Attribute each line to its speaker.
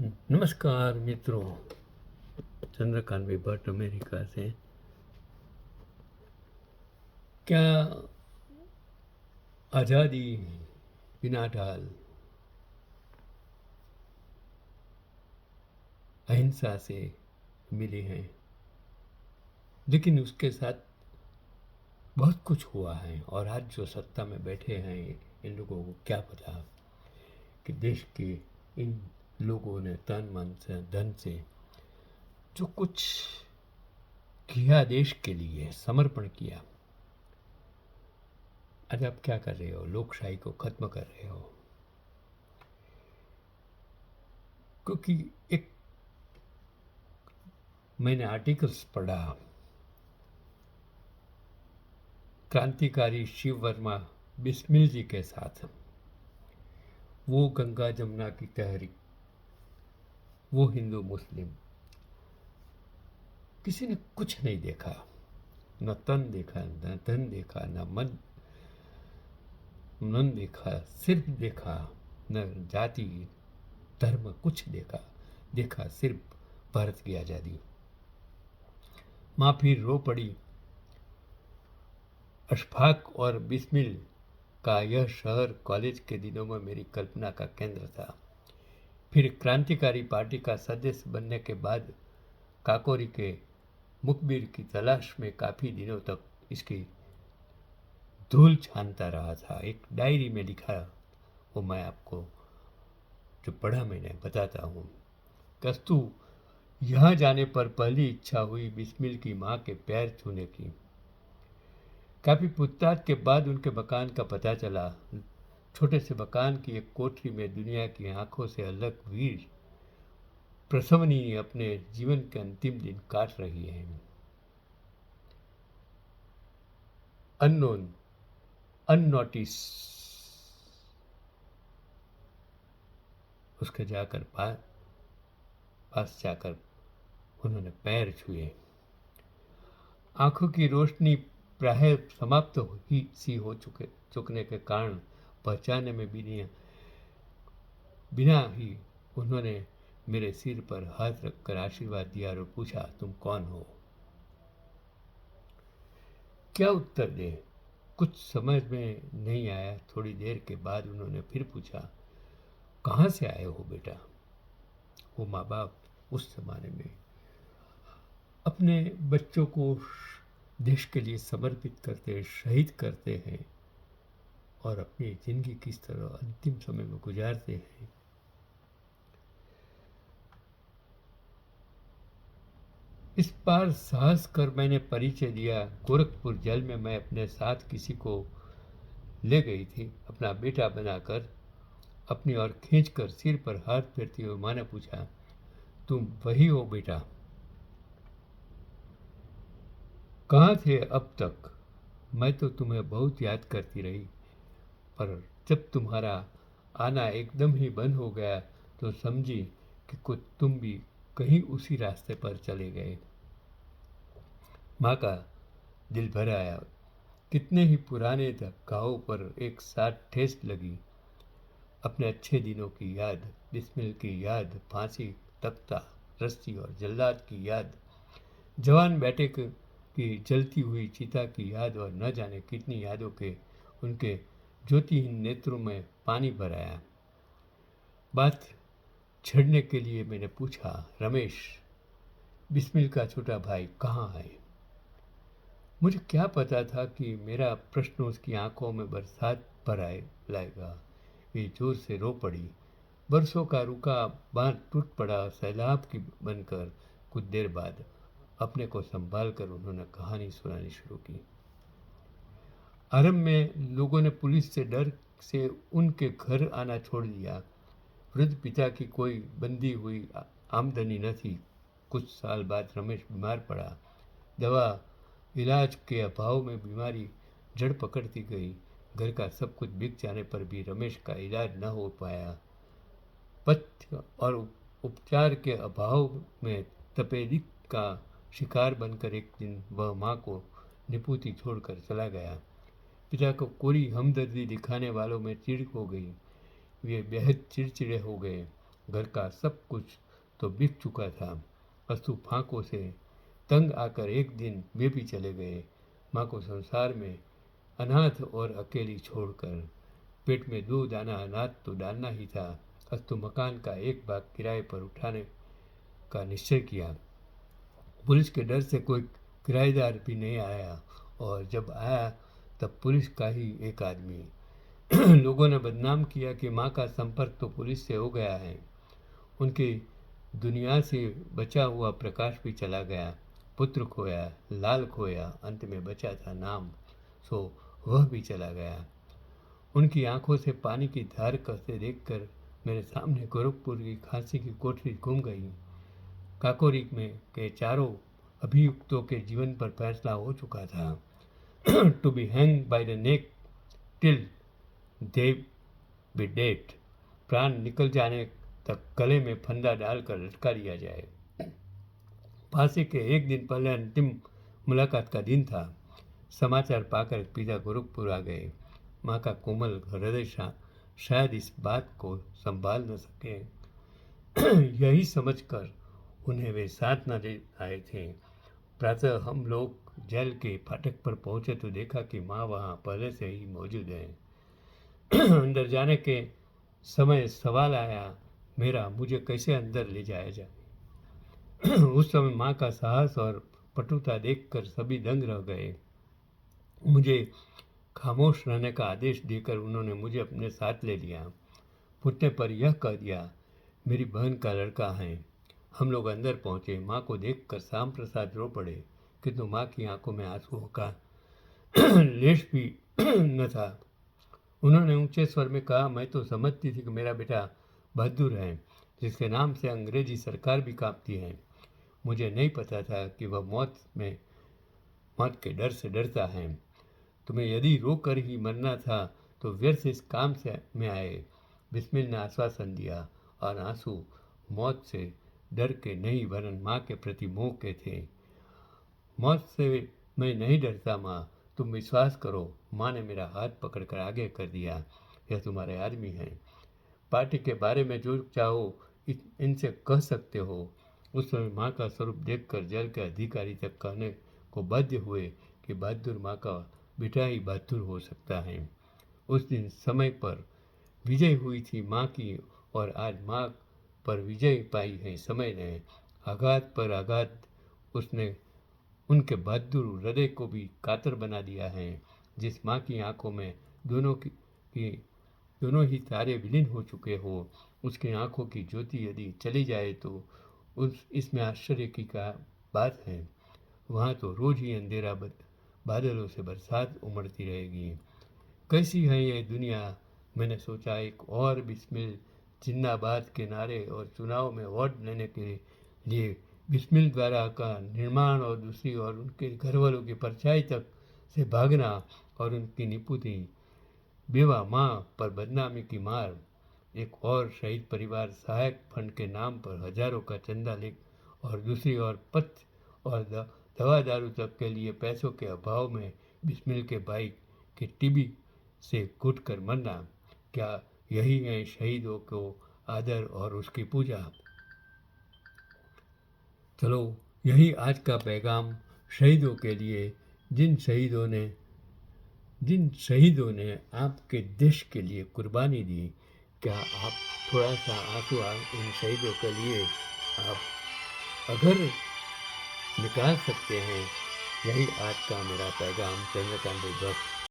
Speaker 1: नमस्कार मित्रों, चंद्रकांत भट्ट अमेरिका से। क्या आज़ादी बिना ढाल अहिंसा से मिली है, लेकिन उसके साथ बहुत कुछ हुआ है। और आज जो सत्ता में बैठे हैं, इन लोगों को क्या पता कि देश के इन लोगों ने तन मन से धन से जो कुछ किया, देश के लिए समर्पण किया। आज आप क्या कर रहे हो? लोकशाही को खत्म कर रहे हो। क्योंकि एक मैंने आर्टिकल्स पढ़ा, क्रांतिकारी शिव वर्मा बिस्मिल जी के साथ, वो गंगा जमुना की तहरीक, वो हिंदू मुस्लिम, किसी ने कुछ नहीं देखा, न तन देखा, न धन देखा, न मन देखा, सिर्फ देखा न जाति धर्म कुछ देखा सिर्फ भारत की आज़ादी। माँ फिर रो पड़ी। अशफाक और बिस्मिल का यह शहर कॉलेज के दिनों में मेरी कल्पना का केंद्र था। फिर क्रांतिकारी पार्टी का सदस्य बनने के बाद काकोरी के मुखबिर की तलाश में काफ़ी दिनों तक इसकी धूल छानता रहा था। एक डायरी में लिखा, वो मैं आपको जो पढ़ा मैंने बताता हूँ। कस्तू यहाँ जाने पर पहली इच्छा हुई बिस्मिल की माँ के पैर छूने की। काफ़ी पूछताछ के बाद उनके मकान का पता चला। छोटे से मकान की एक कोठरी में दुनिया की आंखों से अलग वीर प्रसवनी अपने जीवन के अंतिम दिन काट रही है। अननोन, अननोटिस, उसके जाकर पास जाकर उन्होंने पैर छुए। आंखों की रोशनी प्राय समाप्त ही सी हो चुकने के कारण पहचाने में बिना ही उन्होंने मेरे सिर पर हाथ रखकर आशीर्वाद दिया और पूछा, तुम कौन हो? क्या उत्तर दे, कुछ समझ में नहीं आया। थोड़ी देर के बाद उन्होंने फिर पूछा, कहाँ से आए हो बेटा? वो माँ बाप उस जमाने में अपने बच्चों को देश के लिए समर्पित करते, शहीद करते हैं और अपनी जिंदगी किस तरह अंतिम समय में गुजारते हैं। इस बार साहस कर मैंने परिचय दिया। गोरखपुर जेल में मैं अपने साथ किसी को ले गई थी, अपना बेटा बनाकर अपनी ओर खींचकर सिर पर हाथ फेरते हुए माँ ने पूछा, तुम वही हो बेटा? कहाँ थे अब तक? मैं तो तुम्हें बहुत याद करती रही, पर जब तुम्हारा आना एकदम ही बंद हो गया तो समझी कि कुछ तुम भी कहीं उसी रास्ते पर चले गए। माँ का दिल भर आया। कितने ही पुराने घावों पर एक साथ ठेस लगी। अपने अच्छे दिनों की याद, बिस्मिल की याद, फांसी, तख्ता, रस्सी और जल्लाद की याद, जवान बेटे की जलती हुई चिता की याद और न जाने कितनी यादों के उनके ज्योतिहीन नेत्रों में पानी भर आया। बात छेड़ने के लिए मैंने पूछा, रमेश, बिस्मिल का छोटा भाई कहाँ है? मुझे क्या पता था कि मेरा प्रश्न उसकी आंखों में बरसात भर लाएगा। वे जोर से रो पड़ी। बरसों का रुका बांध टूट पड़ा सैलाब की बनकर। कुछ देर बाद अपने को संभाल कर उन्होंने कहानी सुनानी शुरू की। आरंभ में लोगों ने पुलिस से डर से उनके घर आना छोड़ दिया। वृद्ध पिता की कोई बंदी हुई आमदनी न थी। कुछ साल बाद रमेश बीमार पड़ा। दवा इलाज के अभाव में बीमारी जड़ पकड़ती गई। घर का सब कुछ बिक जाने पर भी रमेश का इलाज न हो पाया। पथ्य और उपचार के अभाव में तपेदिक का शिकार बनकर एक दिन वह माँ को निपुती छोड़कर चला गया। पिता को कोरी हमदर्दी दिखाने वालों में चिढ़ हो गई। वे बेहद चिड़चिड़े हो गए घर का सब कुछ तो बिक चुका था। अस्तु फांकों से तंग आकर एक दिन वे भी चले गए, माँ को संसार में अनाथ और अकेली छोड़कर। पेट में 2 दाना अनाज तो डालना ही था। अस्तु मकान का एक भाग किराए पर उठाने का निश्चय किया। पुलिस के डर से कोई किराएदार भी नहीं आया, और जब आया तब पुलिस का ही एक आदमी। लोगों ने बदनाम किया कि माँ का संपर्क तो पुलिस से हो गया है। उनकी दुनिया से बचा हुआ प्रकाश भी चला गया। पुत्र खोया, लाल खोया, अंत में बचा था नाम, सो वह भी चला गया। उनकी आंखों से पानी की धार करते देखकर मेरे सामने गोरखपुर की फांसी की कोठरी घूम गई। काकोरी में के चारों अभियुक्तों के जीवन पर फैसला हो चुका था। To be hang by the neck till they be dead. प्राण निकल जाने तक गले में फंदा डालकर लटका दिया जाए। फांसी के एक दिन पहले अंतिम मुलाकात का दिन था। समाचार पाकर पिता गोरखपुर आ गए। माँ का कोमल हृदय शायद इस बात को संभाल न सके। यही समझकर उन्हें वे साथ न ले आए थे। प्रातः हम लोग जेल के फाटक पर पहुंचे तो देखा कि माँ वहाँ पहले से ही मौजूद है। अंदर जाने के समय सवाल आया मेरा, मुझे कैसे अंदर ले जाया जाए। उस समय माँ का साहस और पटुता देखकर सभी दंग रह गए। मुझे खामोश रहने का आदेश देकर उन्होंने मुझे अपने साथ ले लिया। घुटने पर यह कह दिया, मेरी बहन का लड़का है। हम लोग अंदर पहुंचे। माँ को देखकर श्याम प्रसाद रो पड़े, किंतु माँ की आंखों में आंसुओं का लेश भी न था। उन्होंने ऊंचे स्वर में कहा, मैं तो समझती थी कि मेरा बेटा बहादुर है, जिसके नाम से अंग्रेजी सरकार भी कांपती है। मुझे नहीं पता था कि वह मौत के डर से डरता है। तुम्हें यदि रो कर ही मरना था तो व्यर्थ इस काम से में आए। बिस्मिल ने आश्वासन दिया, और आंसू मौत से डर के नहीं वरन माँ के प्रति मोह के थे। मौत से मैं नहीं डरता माँ, तुम विश्वास करो। माँ ने मेरा हाथ पकड़कर आगे कर दिया, यह तुम्हारे आदमी हैं। पार्टी के बारे में जो चाहो इनसे कह सकते हो। उस समय माँ का स्वरूप देखकर जेल के अधिकारी तक कहने को बाध्य हुए कि बहादुर माँ का बेटा ही बहादुर हो सकता है। उस दिन समय पर विजय हुई थी माँ की, और आज माँ पर विजय पाई है समय ने। आघात पर आघात उसने उनके बहादुर हृदय को भी कातर बना दिया है। जिस माँ की आंखों में दोनों ही तारे विलीन हो चुके हो, उसकी आंखों की ज्योति यदि चली जाए तो इसमें आश्चर्य की क्या बात है। वहाँ तो रोज ही अंधेरा बादलों से बरसात उमड़ती रहेगी। कैसी है ये दुनिया। मैंने सोचा, एक और बिस्मिल जिन्नाबाद के नारे और चुनाव में वोट लेने के लिए बिस्मिल द्वारा का निर्माण, और दूसरी ओर उनके घर वालों की परछाई तक से भागना, और उनकी निपुती बेवा माँ पर बदनामी की मार। एक और शहीद परिवार सहायक फंड के नाम पर हजारों का चंदा ले, और दूसरी ओर पथ और दवा दारू तक के लिए पैसों के अभाव में बिस्मिल के भाई के टीबी से घुट कर मरना। क्या यही है शहीदों को आदर और उसकी पूजा। चलो, यही आज का पैगाम शहीदों के लिए, जिन शहीदों ने आपके देश के लिए कुर्बानी दी। क्या आप थोड़ा सा आंसू इन शहीदों के लिए आप अगर निकाल सकते हैं। यही आज का मेरा पैगाम। चंद्रकांत भट्ट।